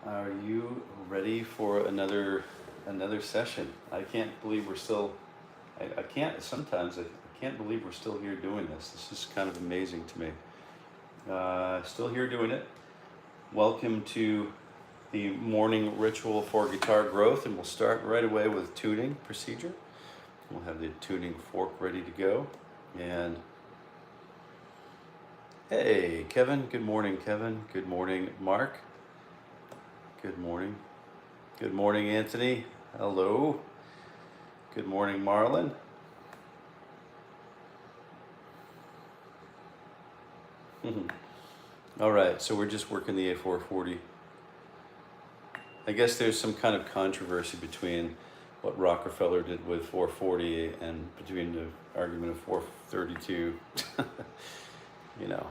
Are you ready for another session? I can't believe we're still. I can't. Sometimes I can't believe we're still here doing this. This is kind of amazing to me. Still here doing it. Welcome to the morning ritual for guitar growth, and we'll start right away with tuning procedure. We'll have the tuning fork ready to go. And hey, Kevin. Good morning, Kevin. Good morning, Mark. Good morning. Good morning, Anthony. Hello. Good morning, Marlon. All right, so we're just working the A440. I guess there's some kind of controversy between what Rockefeller did with 440 and between the argument of 432. You know,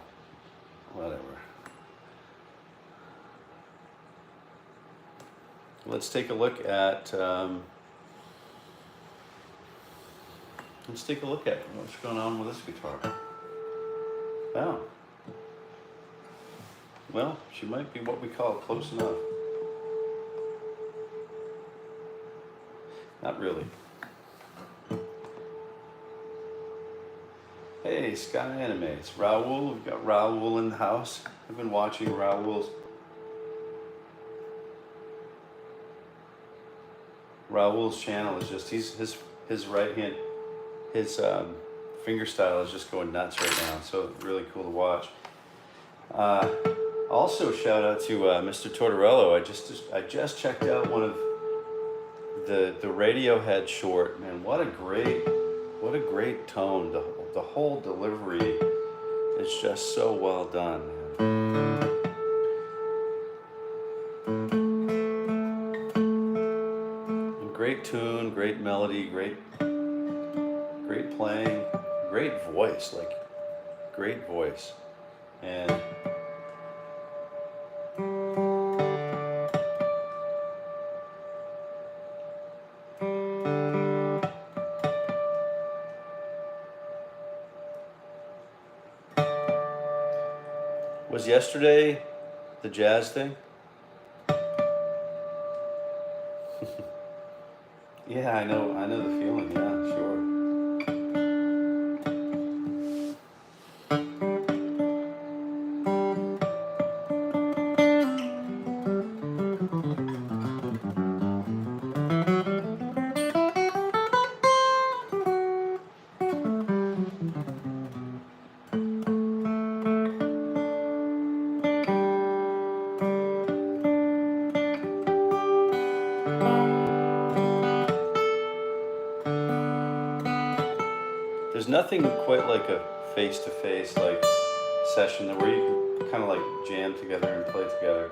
whatever. Let's take a look at what's going on with this guitar. Oh, well, she might be what we call close enough. Not really. Hey, Sky Animates, Raul. We've got Raul in the house. I've been watching Raul's channel. Is just his right hand, his finger style is just going nuts right now. So really cool to watch. Also, shout out to Mr. Tortorello. I just checked out one of the Radiohead short. Man, what a great tone. The whole delivery is just so well done. And great tune, great melody, great playing, great voice, great voice. And was yesterday the jazz thing? Yeah, I know the feeling. Yeah, sure. There's nothing quite like a face-to-face like session where you can kind of like jam together and play together.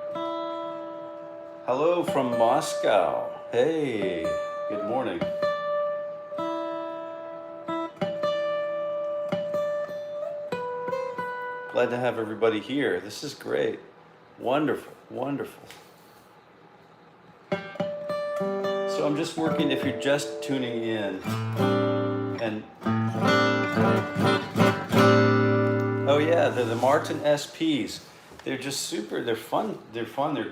Hello from Moscow. Hey, good morning. Glad to have everybody here. This is great. Wonderful, wonderful. So I'm just working, if you're just tuning in, and oh yeah, the Martin SPs. They're just super, they're fun, they're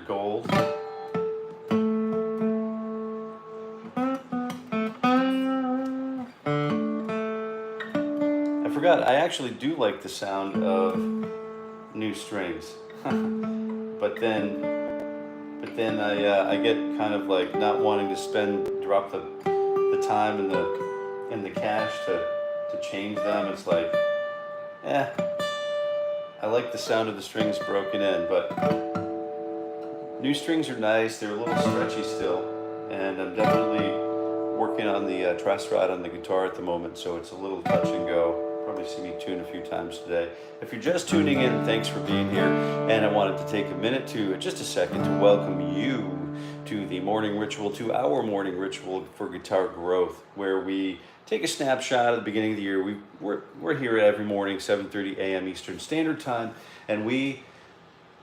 gold. I forgot, I actually do like the sound of new strings. But then I get kind of like not wanting to drop the time and the cash to change them. It's like, I like the sound of the strings broken in, but new strings are nice. They're a little stretchy still, and I'm definitely working on the truss rod on the guitar at the moment, so it's a little touch and go. Probably see me tune a few times today. If you're just tuning in, thanks for being here, and I wanted to take a minute just a second to welcome you to the morning ritual, to our morning ritual for guitar growth, where we take a snapshot at the beginning of the year. We're here every morning, 7:30 a.m. Eastern Standard Time, and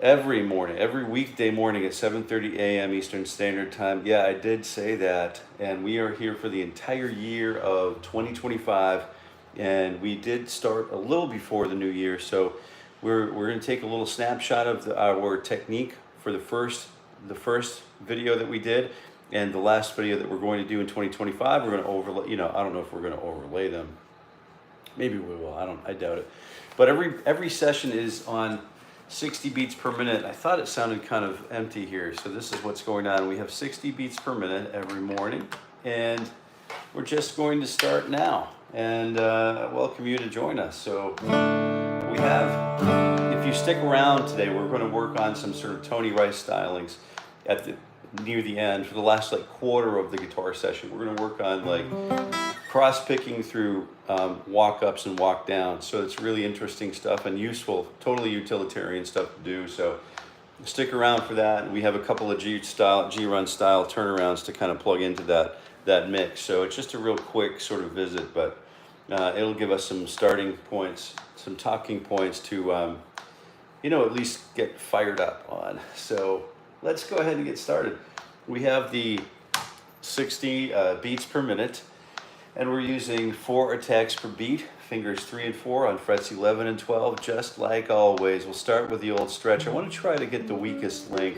every weekday morning at 7:30 a.m. Eastern Standard Time. Yeah, I did say that, and we are here for the entire year of 2025, and we did start a little before the new year, so we're going to take a little snapshot of our technique for the first the first video that we did and the last video that we're going to do in 2025. We're going to overlay, you know, I don't know if we're going to overlay them. Maybe we will, I doubt it. But every session is on 60 beats per minute. I thought it sounded kind of empty here, so this is what's going on. We have 60 beats per minute every morning, and we're just going to start now, and welcome you to join us. So we have, if you stick around today, we're going to work on some sort of Tony Rice stylings near the end for the last like quarter of the guitar session. We're going to work on like cross picking through walk ups and walk downs. So it's really interesting stuff and useful, totally utilitarian stuff to do. So stick around for that. We have a couple of G-run style turnarounds to kind of plug into that mix. So it's just a real quick sort of visit, but it'll give us some starting points, some talking points to, you know, at least get fired up on. So let's go ahead and get started. We have the 60 beats per minute, and we're using 4 attacks per beat, fingers 3 and 4 on frets 11 and 12, just like always. We'll start with the old stretch. I want to try to get the weakest link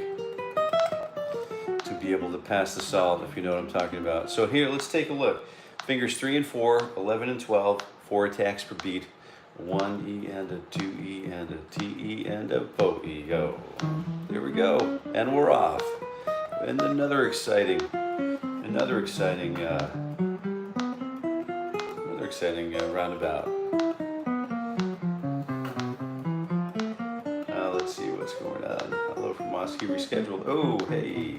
to be able to pass the salt, if you know what I'm talking about. So here, let's take a look. Fingers 3 and 4, 11 and 12, 4 attacks per beat. 1 E and a 2 E and a T E and a Bo E. Go. There we go. And we're off. And another exciting roundabout. Let's see what's going on. Hello from Moscow, rescheduled. Oh, hey.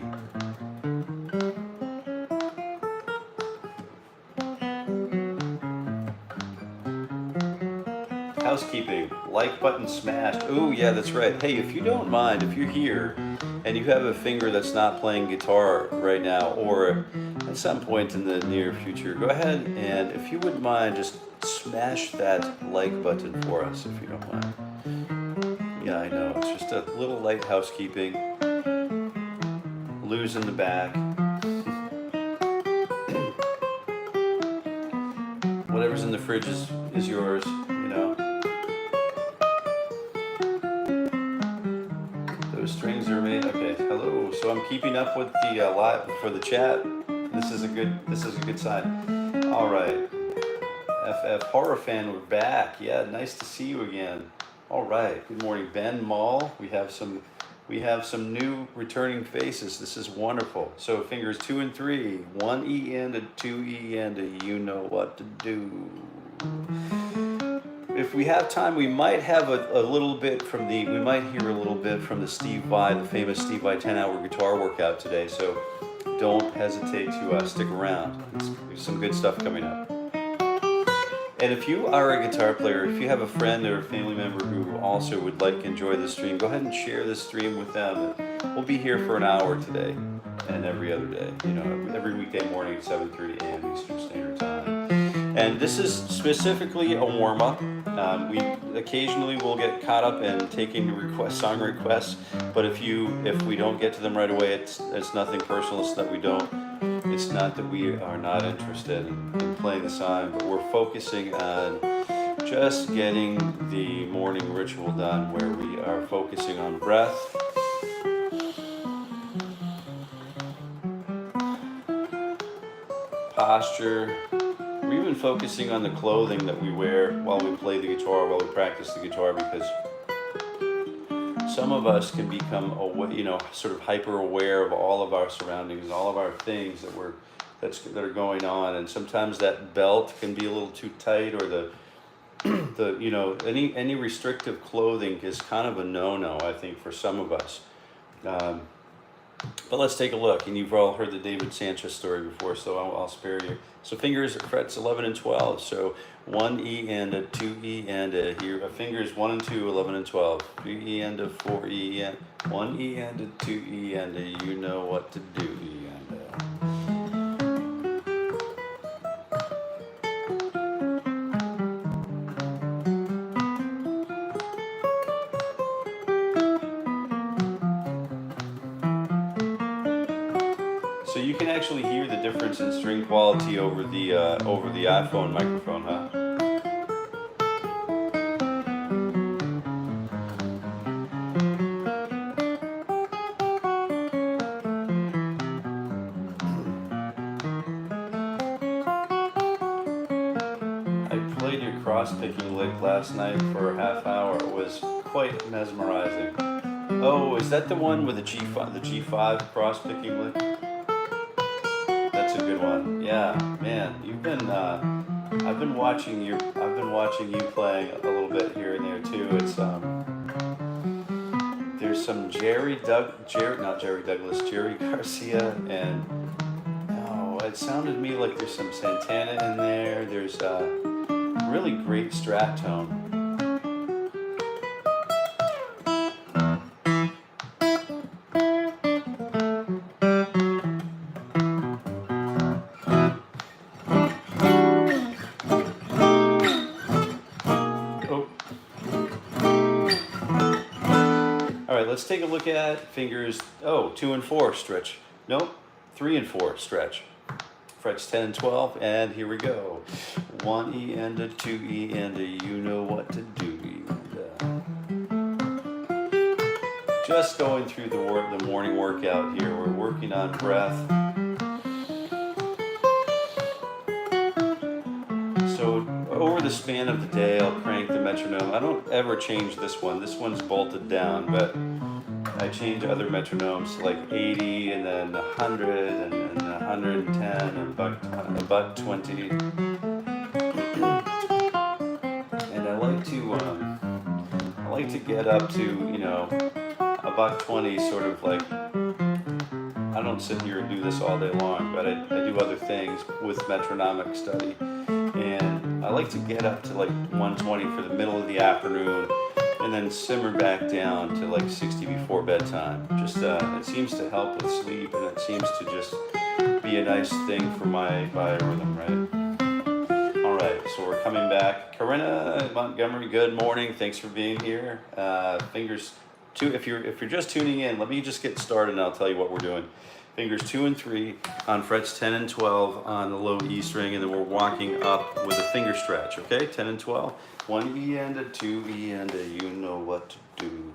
Housekeeping, like button smashed. Oh yeah, that's right. Hey, if you don't mind, if you're here and you have a finger that's not playing guitar right now or at some point in the near future, go ahead and if you wouldn't mind, just smash that like button for us if you don't mind. Yeah, I know, it's just a little light housekeeping. Lou's in the back. Whatever's in the fridge is yours, you know. Those strings are made. Okay, hello. So I'm keeping up with the live for the chat. This is a good sign. All right. FF Horror Fan, we're back. Yeah, nice to see you again. All right. Good morning, Ben Mall. We have some new returning faces. This is wonderful. So fingers 2 and 3, 1 E and a 2 E and a, you know what to do. If we have time, we might have a little bit from we might hear a little bit from the Steve Vai, the famous Steve Vai 10-hour guitar workout today. So don't hesitate to stick around. There's some good stuff coming up. And if you are a guitar player, if you have a friend or a family member who also would like to enjoy the stream, go ahead and share this stream with them. We'll be here for an hour today and every other day, you know, every weekday morning at 7:30 a.m. Eastern Standard Time. And this is specifically a warm-up. We occasionally will get caught up in taking song requests, but if we don't get to them right away, it's nothing personal. It's not that we are not interested in playing the song, but we're focusing on just getting the morning ritual done, where we are focusing on breath, posture. We're even focusing on the clothing that we wear while we play the guitar, while we practice the guitar, because some of us can become, you know, sort of hyper aware of all of our surroundings, all of our things that are going on, and sometimes that belt can be a little too tight, or the you know, any restrictive clothing is kind of a no-no, I think, for some of us. But let's take a look, and you've all heard the David Sanchez story before, so I'll spare you. So fingers, frets 11 and 12. So 1 E and a 2 E and a, here, fingers 1 and 2, 11 and 12. 3 E and a 4 E and 1 E and a 2 E and a, you know what to do. E and a. So you can actually hear the difference in string quality over the iPhone microphone, huh? cross-picking lick last night for a half hour. It was quite mesmerizing. Oh, is that the one with the G5 cross-picking lick? That's a good one. Yeah, man, I've been watching you playing a little bit here and there too. It's there's some Jerry Garcia, and oh, it sounded to me like there's some Santana in there. There's a really great strat tone. Let's take a look at fingers, 2 and 4 stretch. Nope, 3 and 4 stretch. Frets 10 and 12, and here we go. 1 E and a 2 E and a you know what to do. Just going through the morning workout here. We're working on breath. So over the span of the day, I'll crank the metronome. I don't ever change this one. This one's bolted down, but I change other metronomes like 80 and then 100 and 110 and buck 20. And I like to get up to, you know, a buck 20, sort of like, I don't sit here and do this all day long, but I do other things with metronomic study. And I like to get up to like 120 for the middle of the afternoon, and then simmer back down to like 60 before bedtime. Just it seems to help with sleep, and it seems to just be a nice thing for my biorhythm, right? All right, so we're coming back. Corinna Montgomery, good morning. Thanks for being here. Fingers 2. If you're just tuning in, let me just get started, and I'll tell you what we're doing. Fingers 2 and 3 on frets 10 and 12 on the low E string, and then we're walking up with a finger stretch, okay? 10 and 12. 1 E and a 2 E and a you know what to do.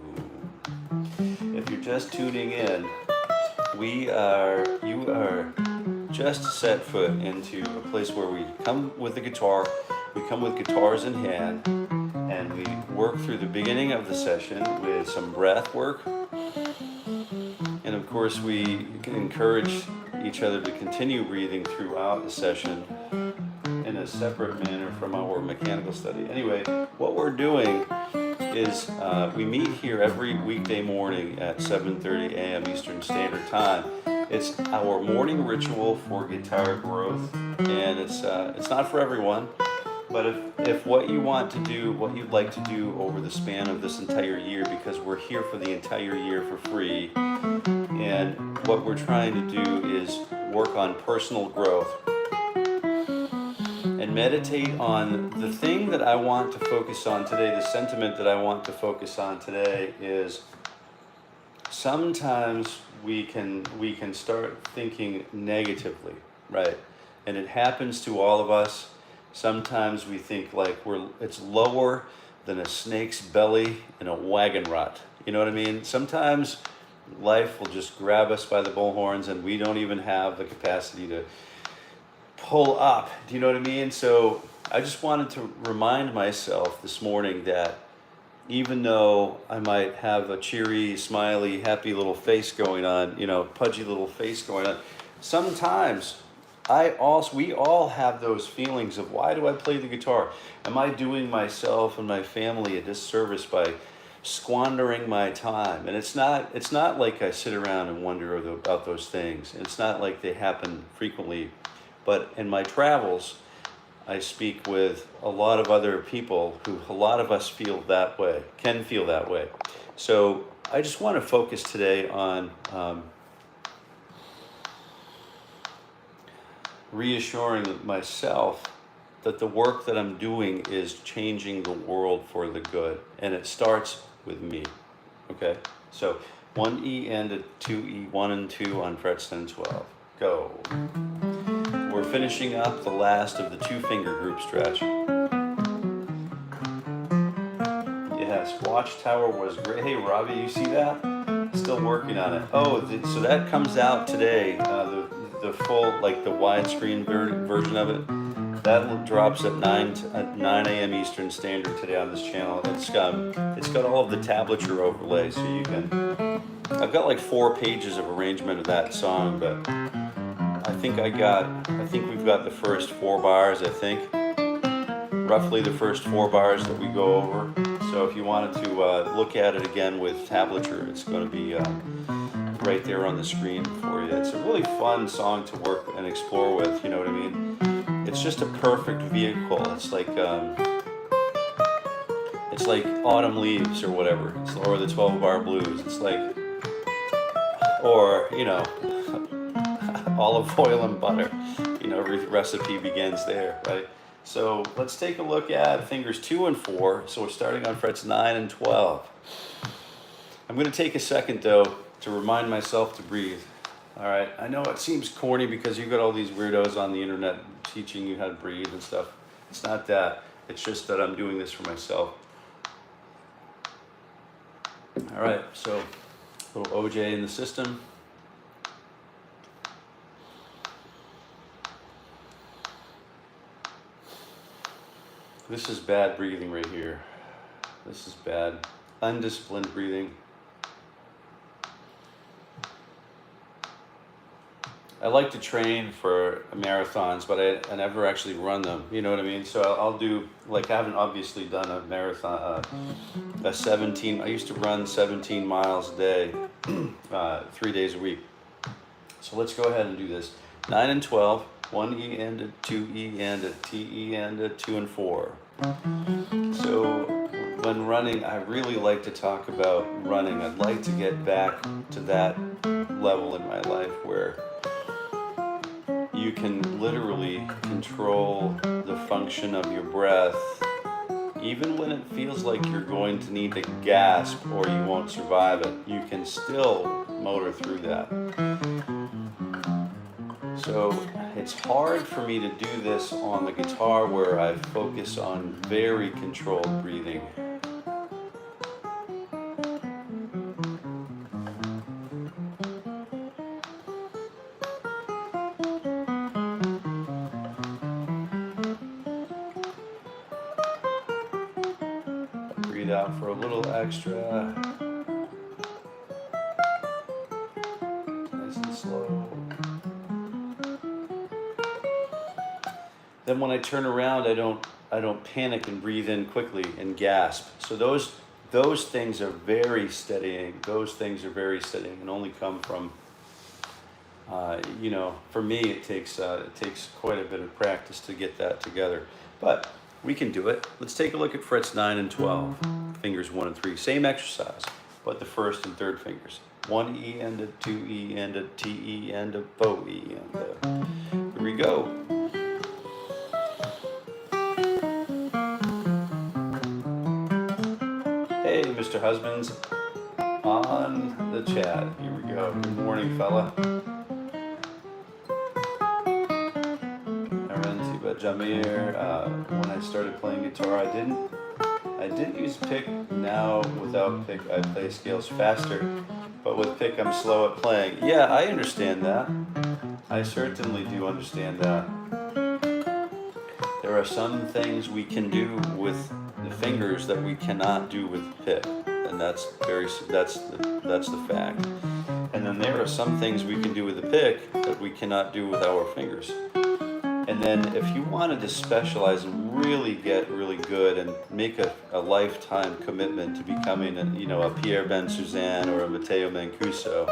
If you're just tuning in, you are just set foot into a place where we come with the guitar, we come with guitars in hand, and we work through the beginning of the session with some breath work. And of course, we encourage each other to continue breathing throughout the session in a separate manner from our mechanical study. Anyway, what we're doing is we meet here every weekday morning at 7:30 a.m. Eastern Standard Time. It's our morning ritual for guitar growth, and it's not for everyone. But if what you want to do, what you'd like to do over the span of this entire year, because we're here for the entire year for free, and what we're trying to do is work on personal growth and meditate on the thing that I want to focus on today. The sentiment that I want to focus on today is sometimes we can start thinking negatively, right? And it happens to all of us. Sometimes we think like it's lower than a snake's belly in a wagon rut. You know what I mean? Sometimes life will just grab us by the bullhorns and we don't even have the capacity to pull up. Do you know what I mean? So I just wanted to remind myself this morning that even though I might have a cheery, smiley, happy little face going on, you know, pudgy little face going on, sometimes we all have those feelings of, why do I play the guitar? Am I doing myself and my family a disservice by squandering my time? And it's not like I sit around and wonder about those things. It's not like they happen frequently. But in my travels, I speak with a lot of other people who a lot of us feel that way, can feel that way. So I just want to focus today on reassuring myself that the work that I'm doing is changing the world for the good, and it starts with me. Okay, so 1 E and a 2 E, 1 and 2 on frets 10 and 12. Go. We're finishing up the last of the 2-finger group stretch. Yes, Watchtower was great. Hey Robbie, you see that? Still working on it. Oh, so that comes out today. The full, like the widescreen version of it That drops at 9 a.m. Eastern Standard today on this channel. It's got all of the tablature overlay, so you can. I've got like 4 pages of arrangement of that song, but I think we've got the first 4 bars. I think roughly the first 4 bars that we go over. So if you wanted to look at it again with tablature, it's going to be right there on the screen for you. It's a really fun song to work and explore with. You know what I mean? It's just a perfect vehicle. It's like Autumn Leaves or whatever. Or the 12-bar blues. It's like, or, you know, olive oil and butter. You know, every recipe begins there, right? So let's take a look at fingers 2 and 4. So we're starting on frets 9 and 12. I'm going to take a second though to remind myself to breathe. All right, I know it seems corny because you've got all these weirdos on the internet teaching you how to breathe and stuff. It's not that. It's just that I'm doing this for myself. All right, so a little OJ in the system. This is bad breathing right here. This is bad, undisciplined breathing. I like to train for marathons, but I never actually run them. You know what I mean? So I'll do, like, I haven't obviously done a marathon, a 17, I used to run 17 miles a day, 3 days a week. So let's go ahead and do this. 9 and 12, 1 E and a 2 E and a T E and a 2 and 4. So when running, I really like to talk about running. I'd like to get back to that level in my life where you can literally control the function of your breath, even when it feels like you're going to need to gasp or you won't survive it. You can still motor through that. So it's hard for me to do this on the guitar where I focus on very controlled breathing. Breathe out for a little extra. Nice and slow. Then when I turn around, I don't panic and breathe in quickly and gasp. So those things are very steadying. Those things are very steadying and only come from, you know, for me it takes quite a bit of practice to get that together. But we can do it. Let's take a look at frets 9 and 12, fingers 1 and 3. Same exercise, but the first and third fingers. 1 E and a 2 E and a T E and a bow E and a. Here we go. Hey, Mr. Husbands, on the chat. Here we go. Good morning, fella. Jamir, when I started playing guitar, I didn't use pick. Now without pick, I play scales faster, but with pick, I'm slow at playing. Yeah, I understand that. I certainly do understand that. There are some things we can do with the fingers that we cannot do with pick, and that's the fact. And then there are some things we can do with the pick that we cannot do with our fingers. And then if you wanted to specialize and really get really good and make a lifetime commitment to becoming a Pierre Ben Suzanne or a Matteo Mancuso,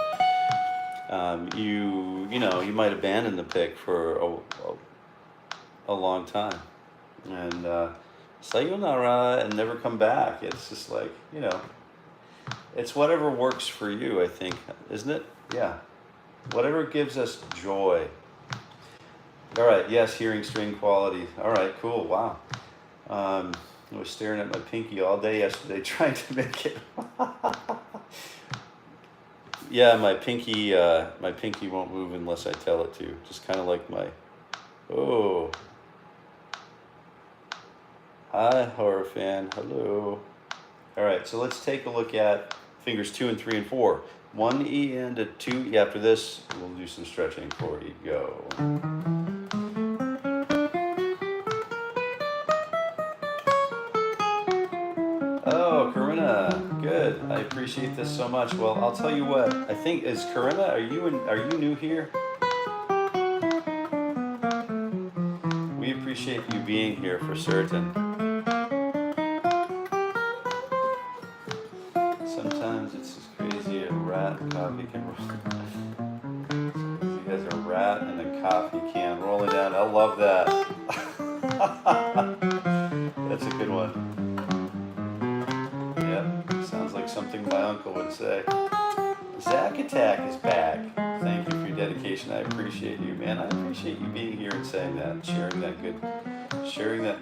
you might abandon the pick for a long time. And sayonara and never come back. It's just like, it's whatever works for you, I think, isn't it? Yeah. Whatever gives us joy. All right, yes, hearing string quality. All right, cool, wow. I was staring at my pinky all day yesterday trying to make it. Yeah, my pinky won't move unless I tell it to. Just kind of like oh. Hi, horror fan, hello. All right, so let's take a look at fingers 2 and 3 and 4. 1 E and a 2 E. After this, we'll do some stretching. 4 E, go. I appreciate this so much. Well, I'll tell you what. I think is Corinna. Are you new here? We appreciate you being here for certain. Sometimes it's as crazy a rat and coffee can roll. You guys are a rat and a coffee can rolling down. I love that. That's a good one. Yep, sounds like something my uncle would say. Zach Attack is back. Thank you for your dedication. I appreciate you, man. I appreciate you being here and saying that, sharing that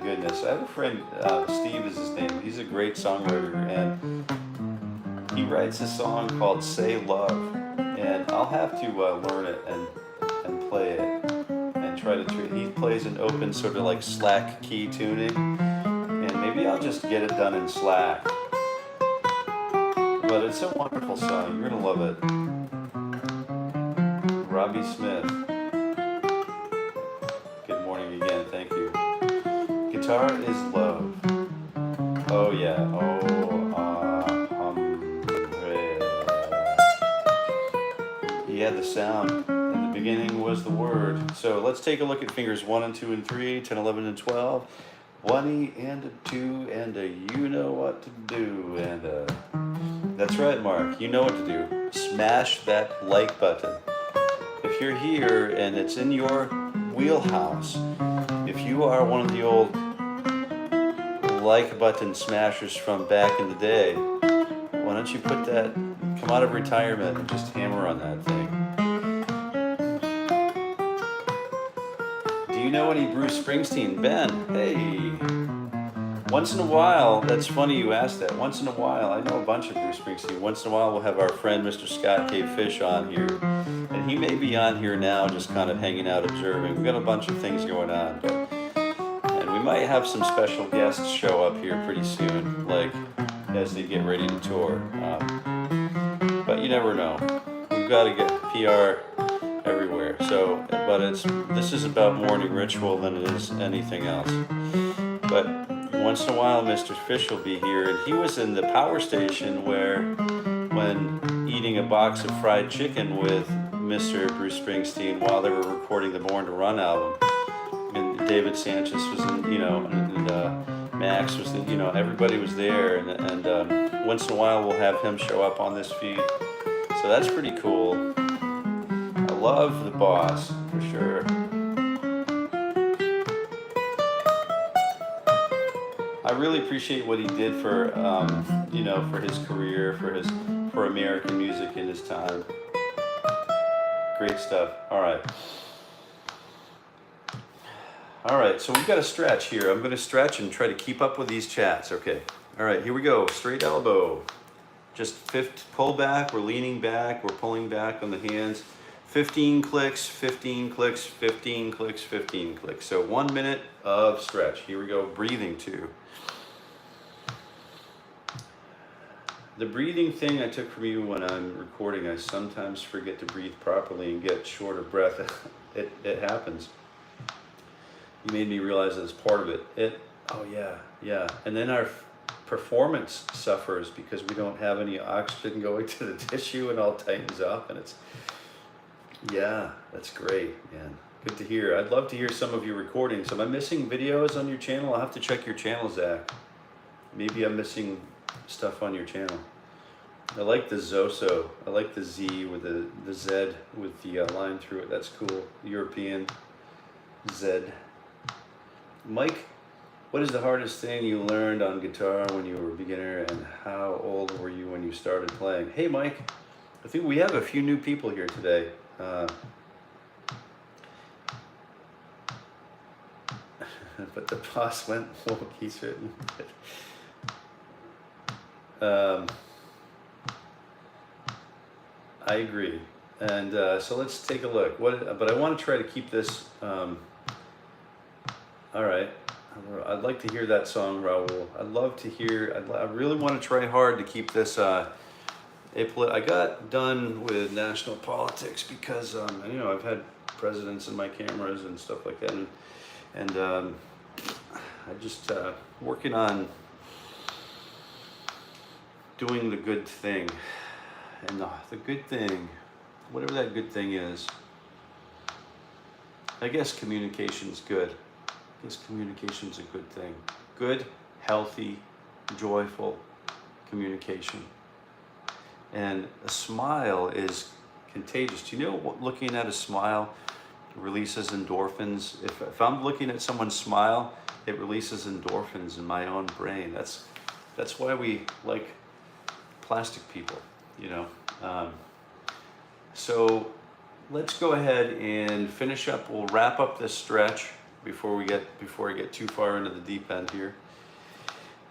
goodness. I have a friend, Steve is his name. He's a great songwriter, and he writes a song called "Say Love," and I'll have to learn it and play it and try to. He plays an open sort of like Slack key tuning, and maybe I'll just get it done in Slack. But it's a wonderful song. You're gonna love it. Robbie Smith. Good morning again. Thank you. Guitar is love. Oh yeah. He had the sound. In the beginning was the word. So let's take a look at fingers 1 and 2 and 3, 10, 11, and 12. 1 and a 2 and a you know what to do. And that's right, Mark. You know what to do. Smash that like button. If you're here and it's in your wheelhouse, if you are one of the old like button smashers from back in the day, why don't you put that, come out of retirement and just hammer on that thing. Do you know any Bruce Springsteen? Ben, hey. Once in a while, that's funny you asked that. Once in a while, I know a bunch of Bruce Springsteen. Once in a while, we'll have our friend Mr. Scott K. Fish on here. And he may be on here now, just kind of hanging out, observing. We've got a bunch of things going on. And we might have some special guests show up here pretty soon, like as they get ready to tour. But you never know. We've got to get PR everywhere. So, but this is about morning ritual than it is anything else. But once in a while, Mr. Fish will be here, and he was in the power station when eating a box of fried chicken with Mr. Bruce Springsteen while they were recording the Born to Run album. And David Sanchez was in, and Max was in, everybody was there, and once in a while we'll have him show up on this feed. So that's pretty cool. I love the boss, for sure. I really appreciate what he did for, for his career, for American music in his time. Great stuff. All right, so we've got a stretch here. I'm going to stretch and try to keep up with these chats. Okay. All right, here we go. Straight elbow. Just pull back. We're leaning back. We're pulling back on the hands. 15 clicks, 15 clicks, 15 clicks, 15 clicks. So 1 minute of stretch. Here we go. Breathing too. The breathing thing I took from you when I'm recording, I sometimes forget to breathe properly and get short of breath. It happens. You made me realize that's part of it. Oh yeah. And then our performance suffers because we don't have any oxygen going to the tissue and all tightens up, and that's great, man. Good to hear. I'd love to hear some of your recordings. Am I missing videos on your channel? I'll have to check your channel, Zach. Maybe I'm missing stuff on your channel. I like the Zoso. I like the Z with the Z with the line through it. That's cool. European Z. Mike, what is the hardest thing you learned on guitar when you were a beginner, and how old were you when you started playing? Hey, Mike. I think we have a few new people here today. But the boss went woke, he's written. I agree. And so let's take a look. But I want to try to keep this. All right. I'd like to hear that song, Raul. I'd love to hear. I really want to try hard to keep this. I got done with national politics because I've had presidents in my cameras and stuff like that, and I just working on doing the good thing. And the good thing, whatever that good thing is, I guess communication's good. I guess communication's a good thing. Good, healthy, joyful communication. And a smile is contagious. Do you know what looking at a smile releases endorphins? If I'm looking at someone's smile, it releases endorphins in my own brain. That's why we like plastic people, you know. So let's go ahead and finish up. We'll wrap up this stretch before I get too far into the deep end here.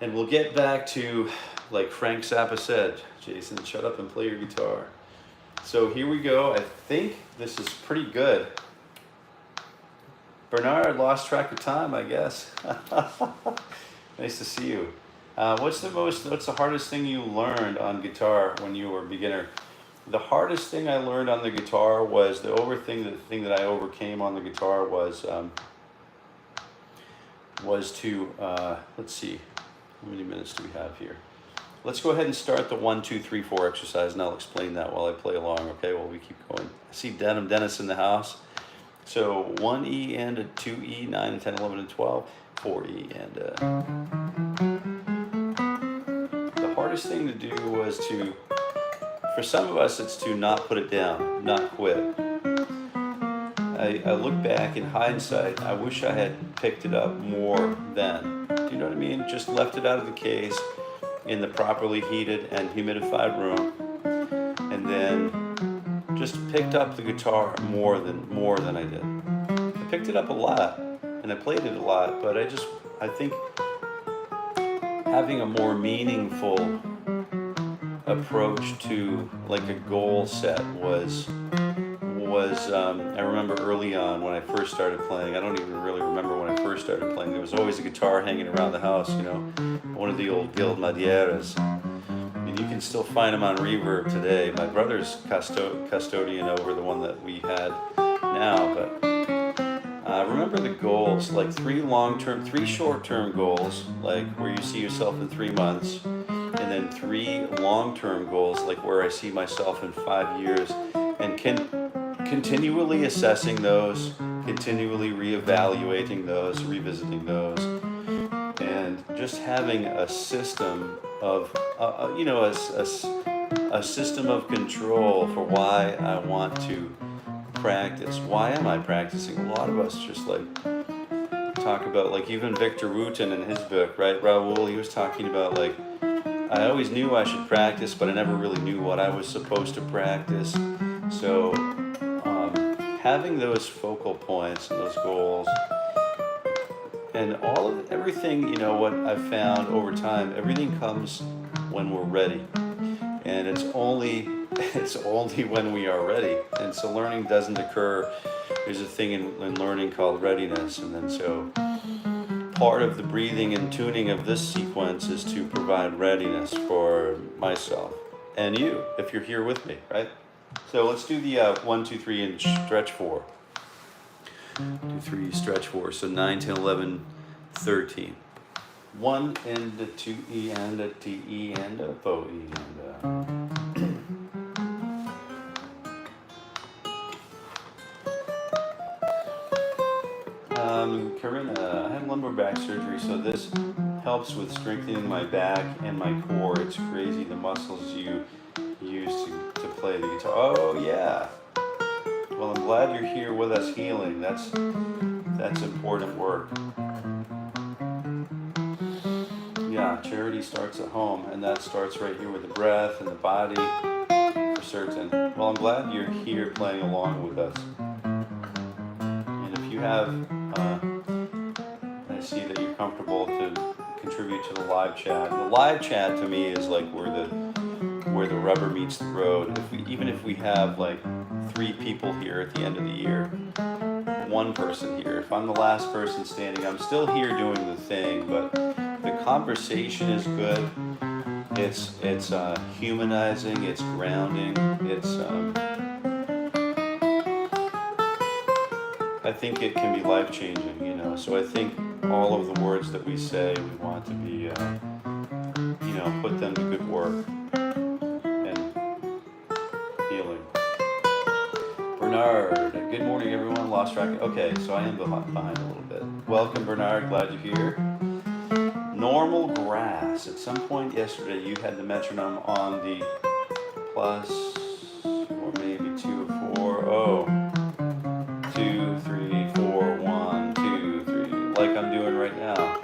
And we'll get back to, like Frank Zappa said, Jason, shut up and play your guitar. So here we go. I think this is pretty good. Bernard lost track of time, I guess. Nice to see you. What's the hardest thing you learned on guitar when you were a beginner? The hardest thing I learned on the guitar was the thing that I overcame on the guitar was to, let's see, how many minutes do we have here? Let's go ahead and start the 1, 2, 3, 4 exercise, and I'll explain that while I play along, okay, while we keep going. I see Dennis in the house. So 1E and a 2E, 9 and 10, 11 and 12, 4E and the hardest thing to do was for some of us, it's to not put it down, not quit. I look back in hindsight, I wish I had picked it up more then. Do you know what I mean? Just left it out of the case in the properly heated and humidified room, and then just picked up the guitar more than I did. I picked it up a lot, and I played it a lot, but I think having a more meaningful approach to like a goal set was I remember early on when I first started playing. I don't even really remember when I first started playing. There was always a guitar hanging around the house, you know, one of the old Guild Madieras. And you can still find them on Reverb today. My brother's custodian over the one that we had now, but remember the goals, like 3 short-term goals, like where you see yourself in 3 months, and then 3 long-term goals, like where I see myself in 5 years, and continually assessing those, continually reevaluating those, revisiting those, and just having a system of, a system of control for why I want to practice. Why am I practicing? A lot of us just like talk about, like even Victor Wooten in his book, right? Raoul, he was talking about like, I always knew I should practice, but I never really knew what I was supposed to practice. So having those focal points and those goals and everything, you know, what I've found over time, everything comes when we're ready. And it's only when we are ready. And so learning doesn't occur. There's a thing in learning called readiness. And then so part of the breathing and tuning of this sequence is to provide readiness for myself and you, if you're here with me, right? So let's do the 1, 2, 3 and stretch 4. 2, 3, stretch 4. So 9, 10, 11, 13. 1 and a 2E and a TE and a 4E and a... Corinna, I had lumbar back surgery, so this helps with strengthening my back and my core. It's crazy the muscles you use to play the guitar. Oh yeah. Well, I'm glad you're here with us healing. That's important work. Yeah, charity starts at home, and that starts right here with the breath and the body, for certain. Well, I'm glad you're here playing along with us. And if you have, I see that you're comfortable to contribute to the live chat. The live chat to me is like where the rubber meets the road. Even if we have like 3 people here at the end of the year, 1 person here. If I'm the last person standing, I'm still here doing the thing, but the conversation is good. It's humanizing. It's grounding. I think it can be life-changing, you know. So I think all of the words that we say, we want to be, know, put them to good work and healing. Bernard, good morning everyone. Lost track. Okay, so I am behind a little bit. Welcome Bernard, glad you're here. Normal grass. At some point yesterday you had the metronome on the plus, or maybe 2 or 4. Oh, 2, 3, 4, 1, 2, 3, like I'm doing right now.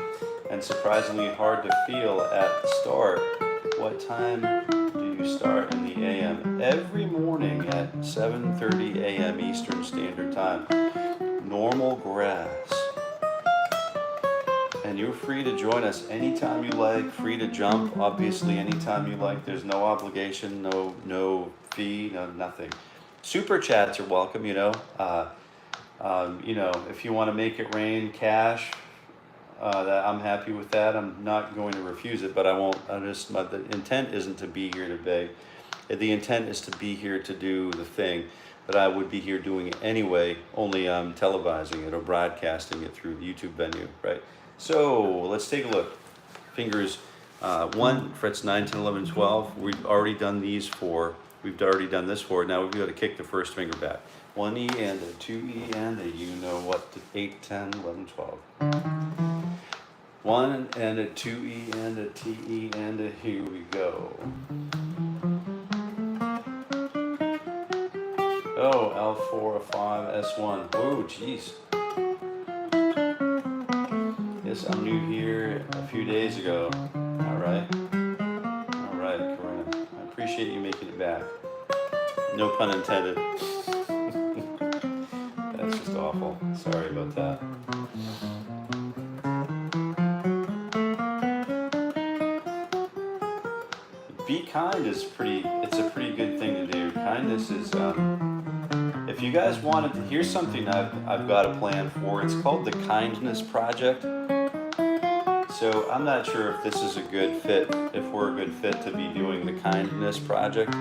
And surprisingly hard to feel at the start. What time do you start in the AM? Every morning at 7:30 AM Eastern Standard Time. Normal grass. And you're free to join us anytime you like, free to jump, obviously anytime you like. There's no obligation, no fee, no nothing. Super chats are welcome, you know. You know, if you want to make it rain cash, that I'm happy with that. I'm not going to refuse it, but I won't. The intent isn't to be here to beg. The intent is to be here to do the thing that I would be here doing it anyway, only I'm televising it or broadcasting it through the YouTube venue, right? So let's take a look. Fingers 1, frets 9, 10, 11, 12. We've already done these 4. We've already done this 4. Now we've got to kick the first finger back. 1 E and a 2 E and a, you know what, 8, 10, 11, 12. 1 and a 2 E and a T E and a, here we go. Oh, L4, a 5, S1. Whoa, jeez. Yes, I'm new here a few days ago. All right, Corinne. I appreciate you making it back. No pun intended. That's just awful. Sorry about that. Be kind is it's a pretty good thing to do. Kindness is, if you guys wanted to, here's something I've got a plan for. It's called the Kindness Project. So I'm not sure if this is a good fit, if we're a good fit to be doing the Kindness Project,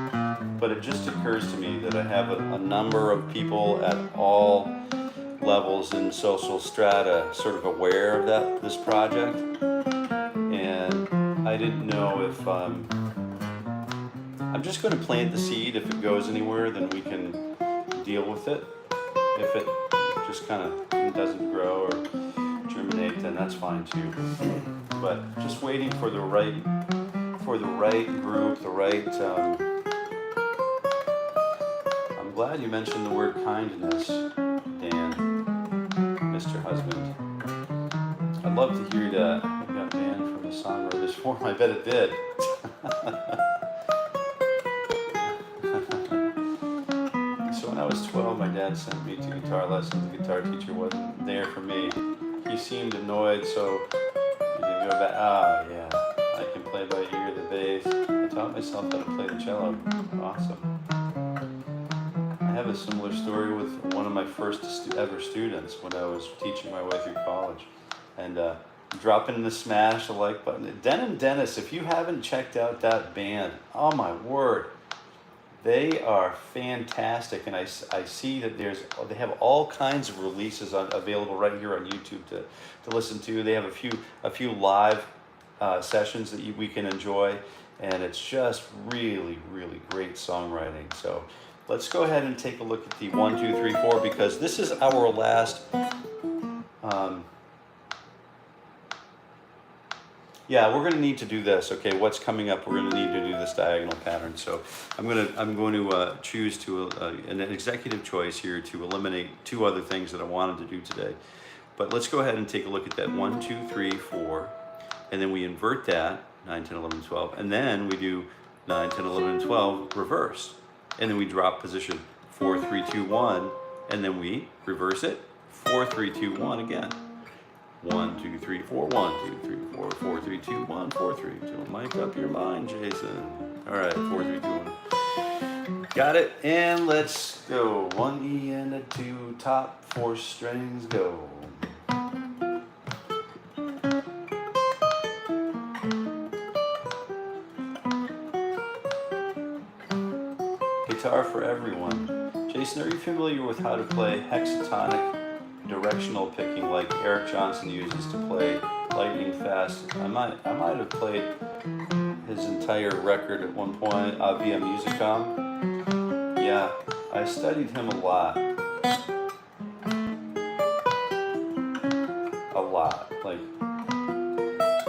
but it just occurs to me that I have a number of people at all levels in social strata sort of aware of this project, and I didn't know if, I'm just going to plant the seed. If it goes anywhere, then we can deal with it. If it just kind of doesn't grow or germinate, then that's fine too. But just waiting for the right group, the right. I'm glad you mentioned the word kindness, Dan, Mr. Husband. I'd love to hear that. I got banned from the Songwriters Forum. I bet it did. So when I was 12, my dad sent me to guitar lessons. The guitar teacher wasn't there for me. He seemed annoyed, so he didn't go back. Ah, yeah, I can play by ear the bass. I taught myself how to play the cello. Awesome. I have a similar story with one of my first ever students when I was teaching my way through college. And dropping in the smash, the like button. Den and Dennis, if you haven't checked out that band, oh my word. They are fantastic, and I see that they have all kinds of releases available right here on YouTube to listen to. They have a few live sessions that we can enjoy, and it's just really, really great songwriting. So let's go ahead and take a look at the 1, 2, 3, 4, because this is our last. Yeah, we're going to need to do this. Okay, what's coming up? We're going to need to do this diagonal pattern. So I'm going to choose an executive choice here to eliminate 2 other things that I wanted to do today. But let's go ahead and take a look at that 1, 2, 3, 4, and then we invert that 9, 10, 11, 12, and then we do 9, 10, 11, and 12 reverse, and then we drop position 4, 3, 2, 1, and then we reverse it 4, 3, 2, 1 again. 1, 2, 3, 4, 1, 2, 3, 4, 4, 3, 2, 1, 4, 3, 2. Mic up your mind, Jason. All right, 4, 3, 2, 1. Got it, and let's go. 1 E and a 2, top 4 strings, go. Guitar for everyone. Jason, are you familiar with how to play hexatonic directional picking like Eric Johnson uses to play lightning fast? I might have played his entire record at one point, Via Musicom. Yeah, I studied him a lot. A lot. Like,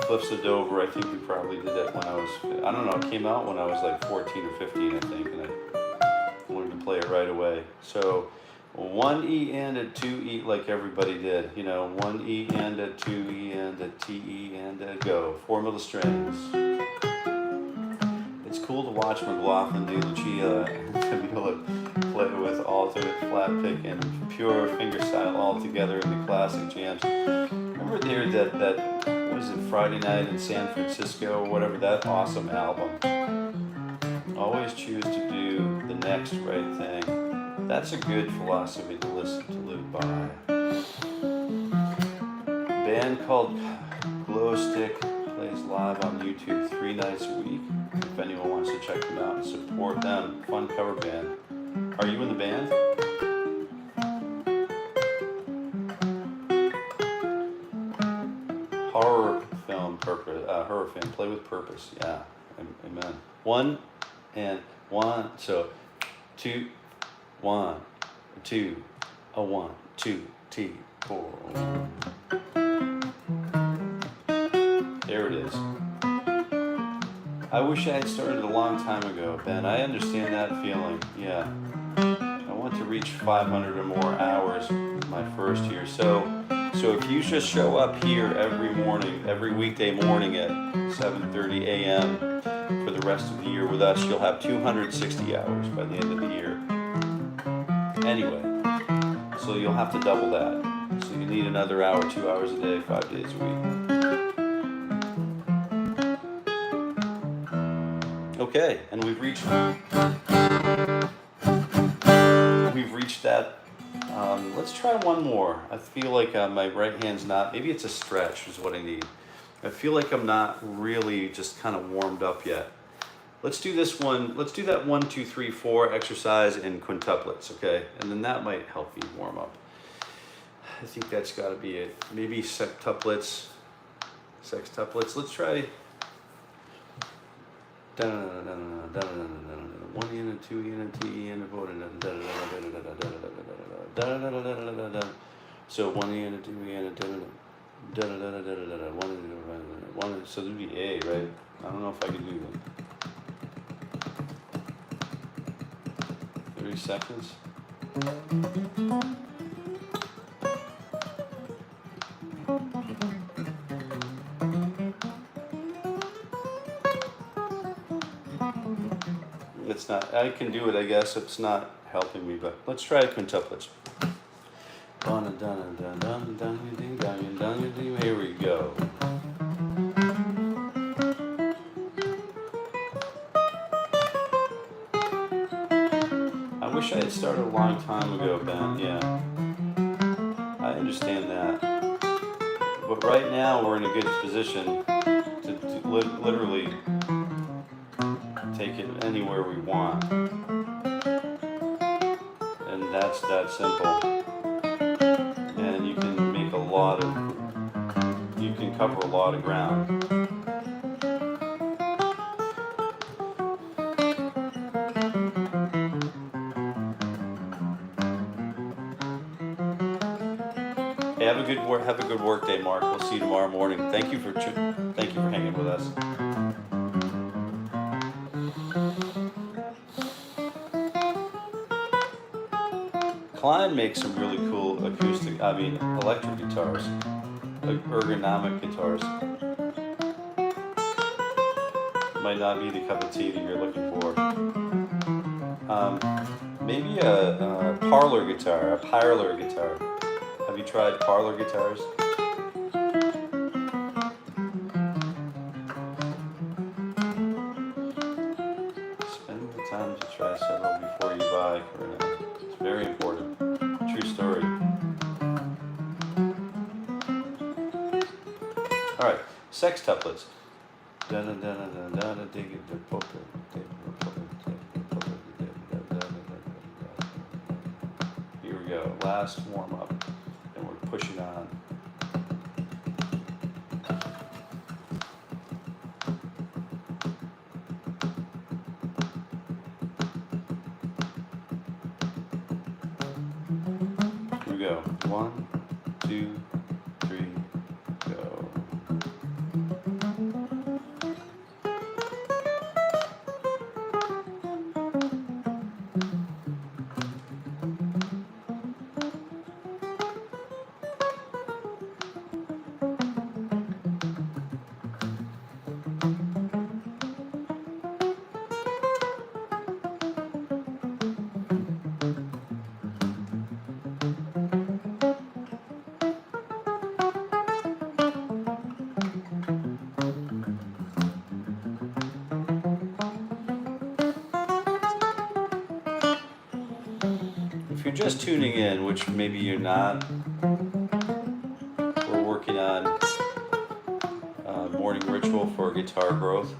Cliffs of Dover, I think we probably did that when I was, I don't know, it came out when I was like 14 or 15, I think, and I wanted to play it right away. So, 1 E and a 2 E like everybody did, you know, 1 E and a 2 E and a T E and a go. Formula strings. It's cool to watch McLaughlin de Lucia to be able to play with alternate flat pick and pure fingerstyle all together in the classic jams. Remember there that what was it, Friday Night in San Francisco or whatever, that awesome album. Always choose to do the next right thing. That's a good philosophy to listen to live by. Band called Glow Stick plays live on YouTube 3 nights a week. If anyone wants to check them out and support them, fun cover band. Are you in the band? Horror film purpose. Horror film. Play with purpose. Yeah. Amen. 1 and 1. So 2, 1, 2, a 1, 2, T, 4. There it is. I wish I had started a long time ago, Ben. I understand that feeling. Yeah. I want to reach 500 or more hours my first year. So if you just show up here every morning, every weekday morning at 7:30 a.m. for the rest of the year with us, you'll have 260 hours by the end of the year. Anyway, so you'll have to double that. So you need another hour, 2 hours a day, 5 days a week. Okay, and we've reached that. Let's try one more. I feel like my right hand's not, maybe it's a stretch is what I need. I feel like I'm not really just kind of warmed up yet. Let's do this one. Let's do that 1, 2, 3, 4 exercise in quintuplets, okay? And then that might help you warm up. I think that's got to be it. Maybe sextuplets. Let's try. 1 E and a 2 E and a T E and a 4. So 1 E and a 2 E and a 1. So it'd be A, right? I don't know if I can do that. 30 seconds. It's not, I can do it, I guess. It's not helping me, but let's try quintuplets. Here we go. I wish I had started a long time ago, Ben. Yeah. I understand that. But right now we're in a good position to literally take it anywhere we want. And that's that simple. And you can make you can cover a lot of ground. Hey, have a good work day, Mark. We'll see you tomorrow morning. Thank you for hanging with us. Klein makes some really cool electric guitars, like ergonomic guitars. Might not be the cup of tea that you're looking for. Maybe a parlor guitar, Have you tried parlor guitars? Spend the time to try several before you buy. It's very important. True story. All right, sextuplets. Here we go. Last warm up, and we're pushing on. go. 1, 2, 3, go. If you're just tuning in, which maybe you're not, we're working on morning ritual for guitar growth.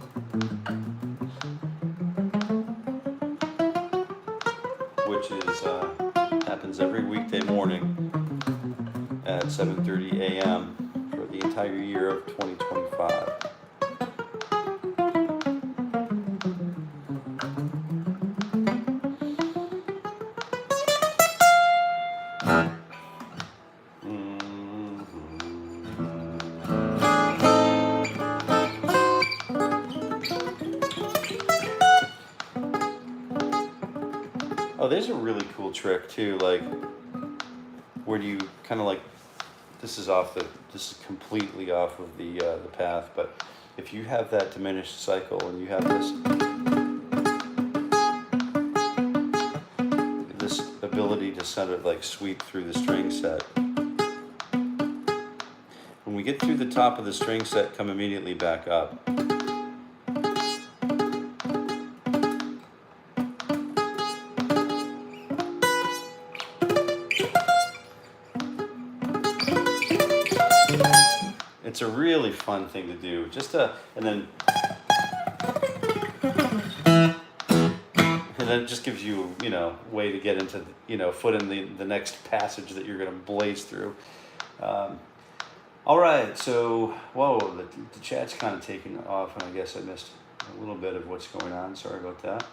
Which is happens every weekday morning at 7:30 a.m. for the entire year of 2025. Oh, there's a really cool trick too, like where do you kind of like, this is completely off of the path, but if you have that diminished cycle and you have this ability to sort of like sweep through the string set. When we get through the top of the string set, come immediately back up. It's a really fun thing to do. And then it just gives you, way to get into, foot in the next passage that you're going to blaze through. All right, so, whoa, the chat's kind of taking off, and I guess I missed a little bit of what's going on. Sorry about that.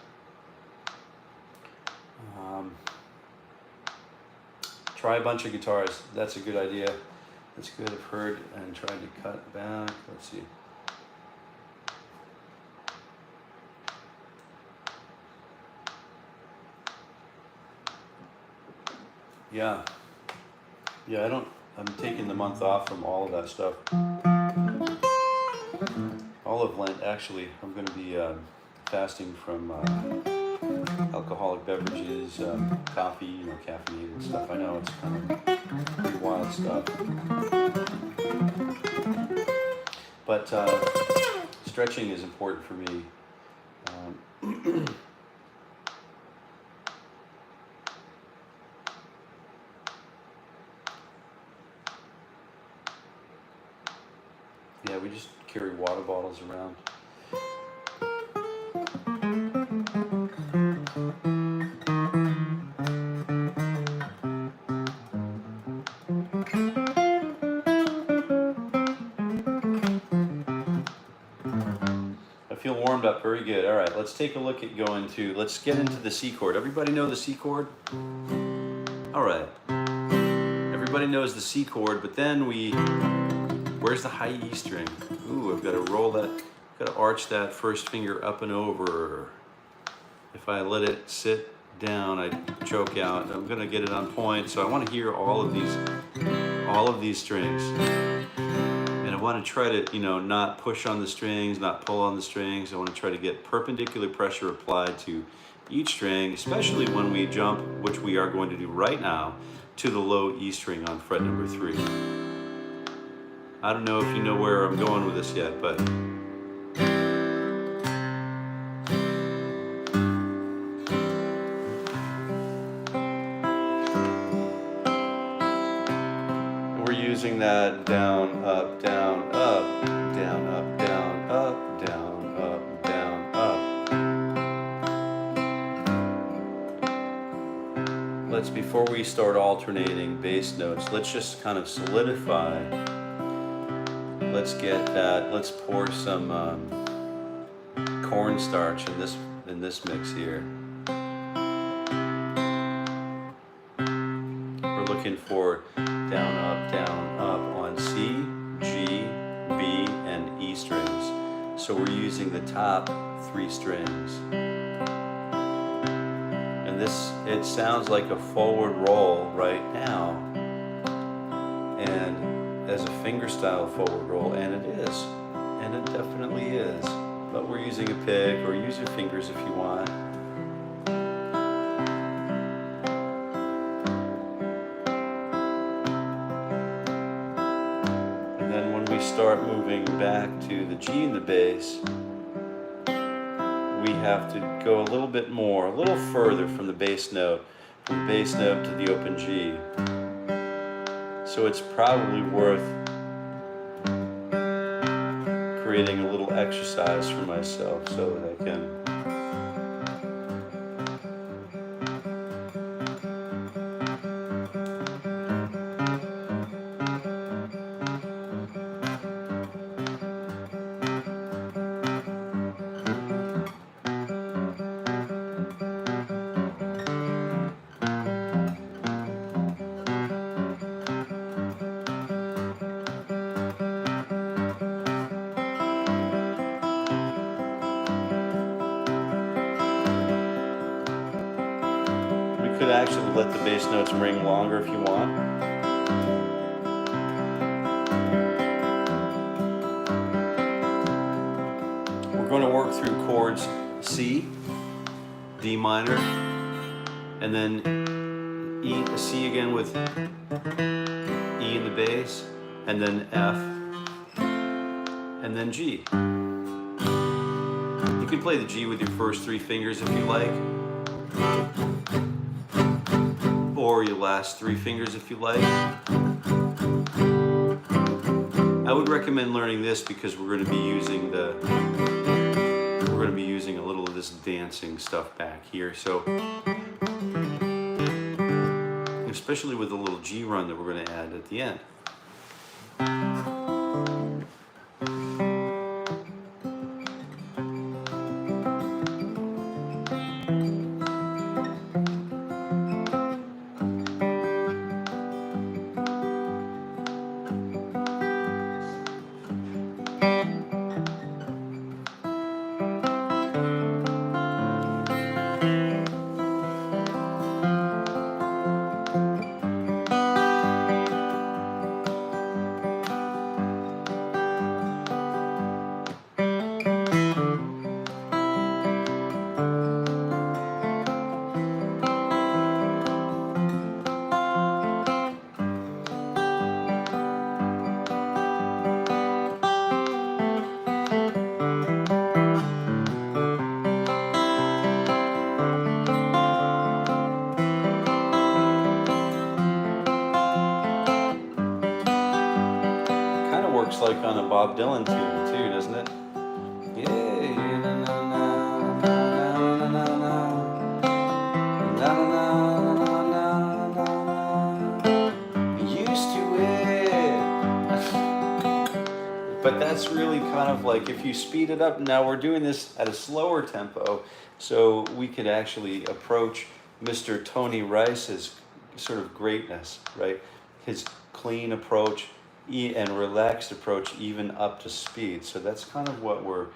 Try a bunch of guitars. That's a good idea. That's good. I've heard and tried to cut back. Let's see. Yeah, I'm taking the month off from all of that stuff. All of Lent, actually, I'm going to be fasting from alcoholic beverages, coffee, caffeine and stuff. I know it's kind of pretty wild stuff. But stretching is important for me. Yeah, we just carry water bottles around. I feel warmed up, very good. All right, let's take a look at let's get into the C chord. Everybody know the C chord? All right. Everybody knows the C chord, but then where's the high E string? Ooh, I've got to roll that, got to arch that first finger up and over. If I let it sit down, I choke out. I'm going to get it on point, so I want to hear all of these strings. And I want to try to, not push on the strings, not pull on the strings. I want to try to get perpendicular pressure applied to each string, especially when we jump, which we are going to do right now, to the low E string on fret number 3. I don't know if you know where I'm going with this yet, but we're using that down, up, down, up, down, up, down, up, down, up, down, up. Before we start alternating bass notes, let's just kind of solidify. Let's pour some cornstarch in this mix here. We're looking for down, up on C, G, B, and E strings. So we're using the top 3 strings. And this, it sounds like a forward roll right now, and as a fingerstyle forward roll, and it is, and it definitely is. But we're using a pick, or use your fingers if you want. And then when we start moving back to the G in the bass, we have to go a little bit more, a little further from the bass note to the open G. So it's probably worth creating a little exercise for myself so that I can actually let the bass notes ring longer if you want. We're going to work through chords C, D minor, and then E, C again with E in the bass, and then F, and then G. You can play the G with your first 3 fingers if you like, or your last 3 fingers if you like. I would recommend learning this because we're going to be using a little of this dancing stuff back here. So, especially with the little G run that we're going to add at the end. Works like on a Bob Dylan tune too, doesn't it? Yeah, na na na na na na na na. Used to it. But that's really kind of like if you speed it up. Now we're doing this at a slower tempo, so we could actually approach Mr. Tony Rice's sort of greatness, right? His clean approach and relaxed approach, even up to speed. So that's kind of what we're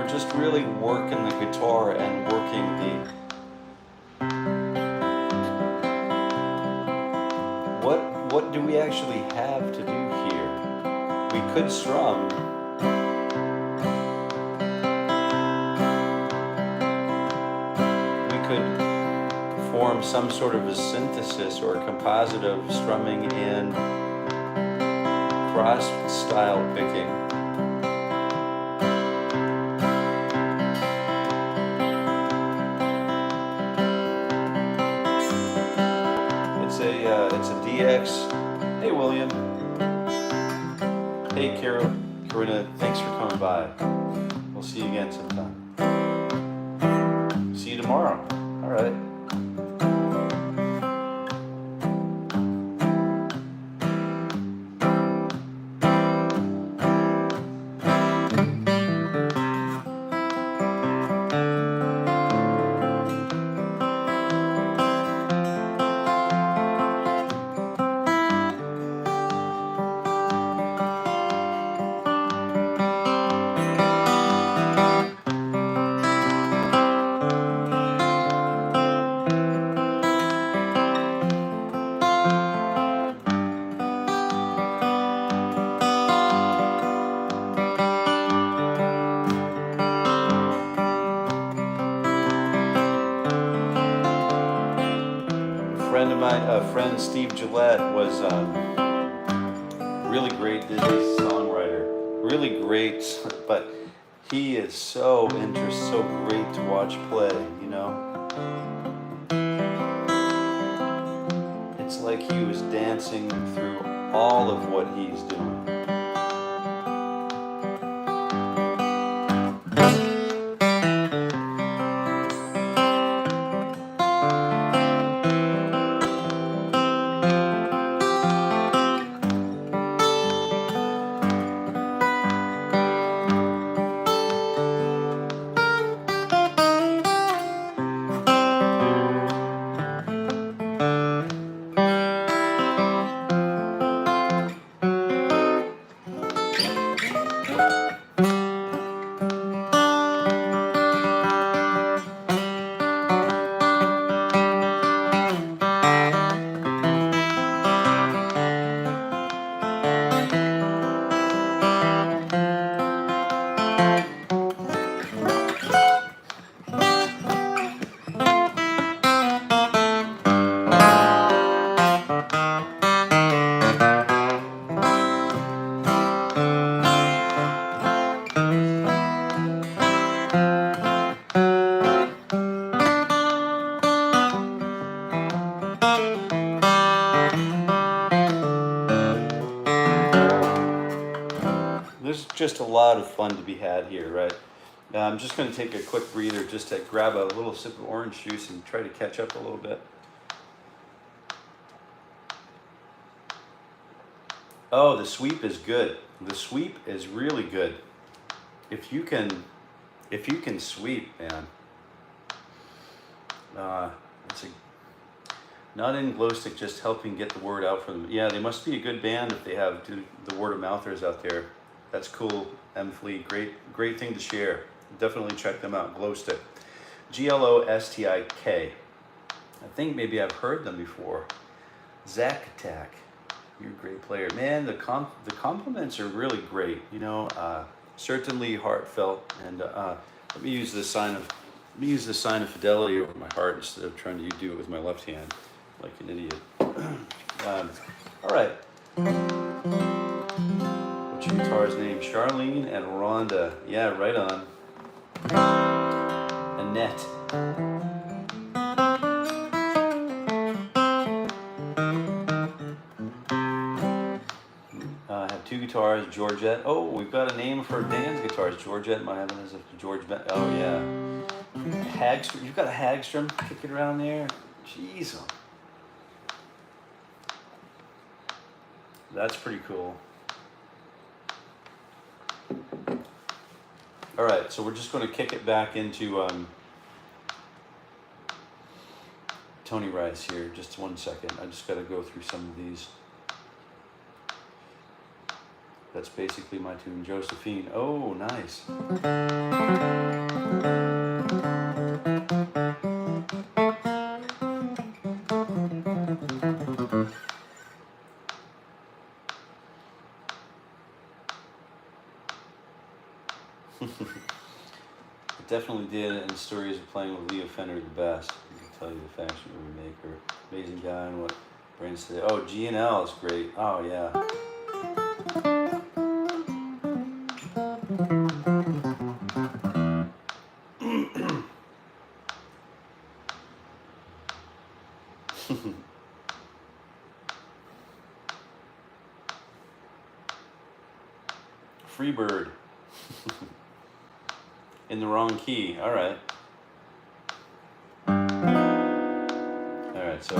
just really working the guitar and working the what do we actually have to do here? We could strum, we could form some sort of a synthesis or a composite of strumming and cross-style picking. It's a DX. Hey William. Hey Carol, Corinna, thanks for coming by. We'll see you again sometime. See you tomorrow. All right. friend of mine, friend Steve Gillette was really great Disney songwriter. Really great, but he is so great to watch play, you know? It's like he was dancing through all of what he's doing. There's just a lot of fun to be had here, right? I'm just going to take a quick breather just to grab a little sip of orange juice and try to catch up a little bit. Oh, the sweep is good. The sweep is really good. If you can sweep, man. It's not in glow stick, just helping get the word out for them. Yeah, they must be a good band if they have the word of mouthers out there. That's cool, M. Flea. Great thing to share. Definitely check them out. Glow stick, Glostik. I think maybe I've heard them before. Zack Attack. You're a great player, man. The compliments are really great. You know, certainly heartfelt. And let me use the sign of fidelity over my heart instead of trying to do it with my left hand like an idiot. All right. What's your guitar's name? Charlene and Rhonda. Yeah, right on. Annette. I have two guitars, Georgette. Oh, we've got a name for Dan's guitars. Georgette, might have it as a George Ben. Oh, yeah. Hagstrom. You've got a Hagstrom kicking around there? Jeez. That's pretty cool. All right, so we're just going to kick it back into Tony Rice here. Just 1 second. I just got to go through some of these. That's basically my tune, Josephine. Oh, nice. It definitely did, and the stories of playing with Leo Fender the best. I can tell you the faction remaker. Amazing guy and what brains today. Oh, G&L is great. Oh, yeah. Freebird. In the wrong key. All right. All right, so.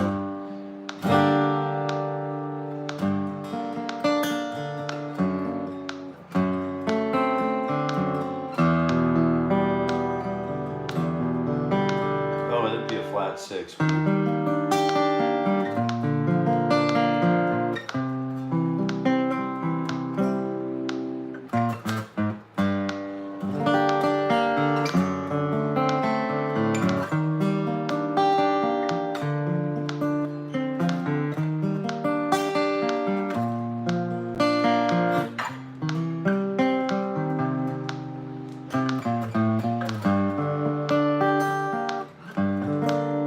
Oh, that'd be a flat 6.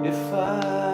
If I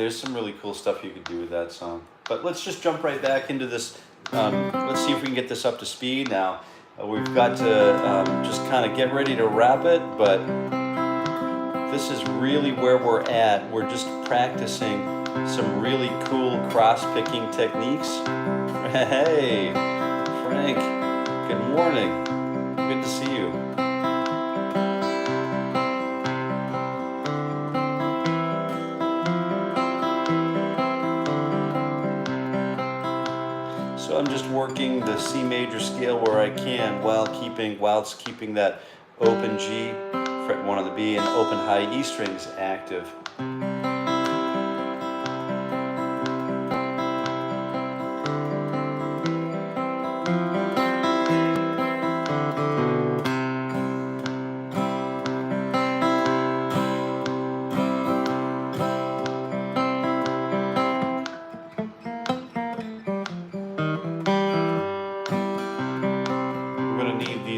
there's some really cool stuff you could do with that song. But let's just jump right back into this. Let's see if we can get this up to speed now. We've got to just kind of get ready to wrap it, but this is really where we're at. We're just practicing some really cool cross-picking techniques. Hey, Frank, good morning. Good to see you. So I'm just working the C major scale where I can whilst keeping that open G, fret 1 on the B, and open high E strings active.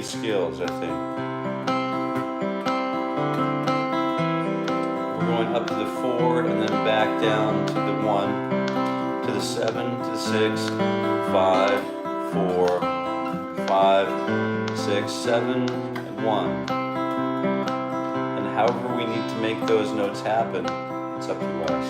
Skills, I think. We're going up to the 4 and then back down to the 1, to the 7, to the 6, 5, 4, 5, 6, 7, and 1. And however we need to make those notes happen, it's up to us.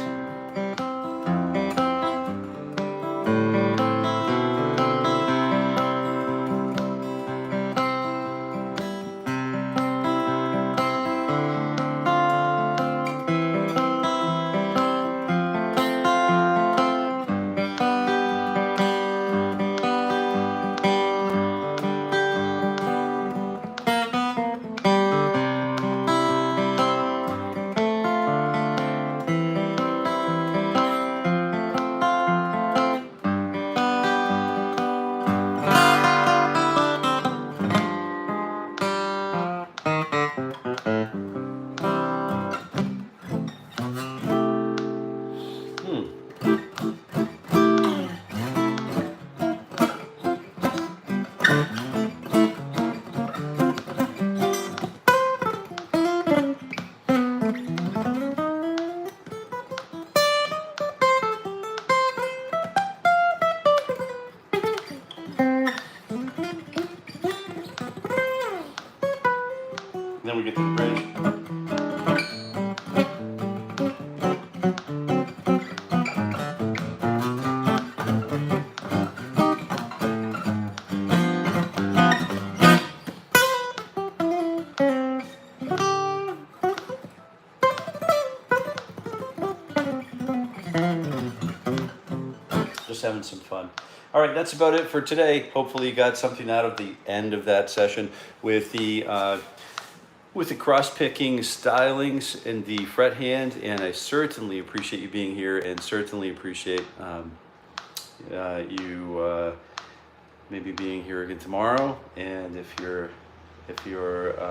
Then we get to the bridge. Just having some fun. All right, that's about it for today. Hopefully you got something out of the end of that session with the cross-picking stylings in the fret hand, and I certainly appreciate you being here, and certainly appreciate you maybe being here again tomorrow. And if you're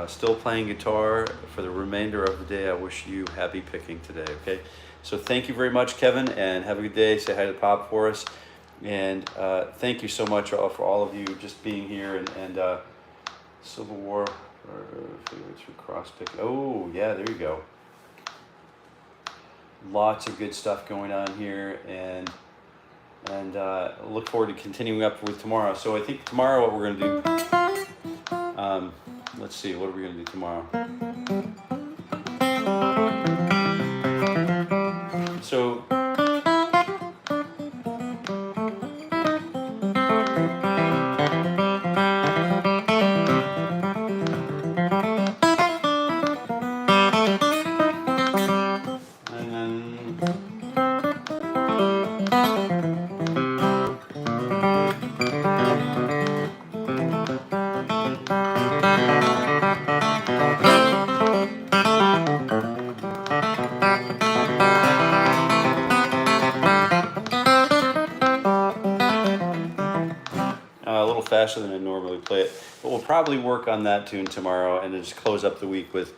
still playing guitar for the remainder of the day, I wish you happy picking today. Okay, so thank you very much, Kevin, and have a good day. Say hi to Pop for us, and thank you so much for all of you just being here, and Civil War. Favorites for cross-pick. Oh, yeah, there you go. Lots of good stuff going on here, and look forward to continuing up with tomorrow. So I think tomorrow what we're going to do, let's see, what are we going to do tomorrow? So faster than I normally play it, but we'll probably work on that tune tomorrow and then just close up the week with,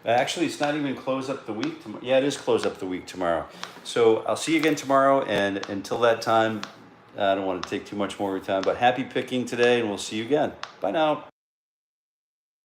actually it's not even close up the week tomorrow. Yeah, it is close up the week tomorrow. So I'll see you again tomorrow, and until that time, I don't want to take too much more of your time, but happy picking today, and we'll see you again. Bye now.